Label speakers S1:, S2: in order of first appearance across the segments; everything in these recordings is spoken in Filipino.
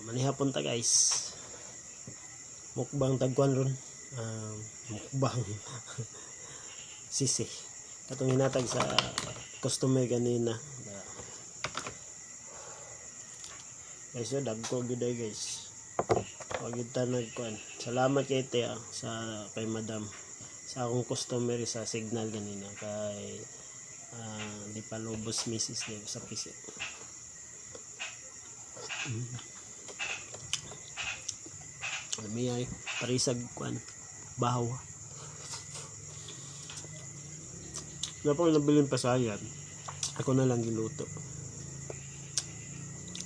S1: Manihapon ta guys. Mukbang tagkuan ron. Mukbang sisi. Katong hinatag sa customer ganina. Guys, so dagko gyud guys. Wag gyud ta nagkuan. Salamat kay te sa kay madam sa akong customer sa signal ganina kay di pa lubos misis niya sa piso. Lami ay parisag kuan bahaw. Wala pang nabilin pasayan. Ako na lang giluto.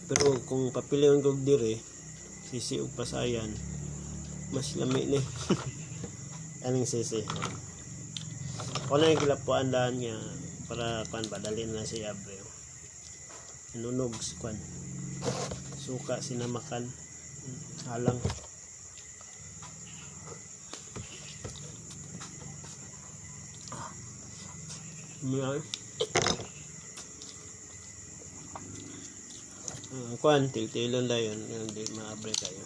S1: Pero kung papilihan ko dire sisi ug pasayan, mas lami ni. Aning sisi. Ako na yung gilapuan daan niya para kuan padalin na si Abre. Nunog si kuan. Suka sinamakan. Halang. Kuan tiltilon dayon hindi maabre kayo.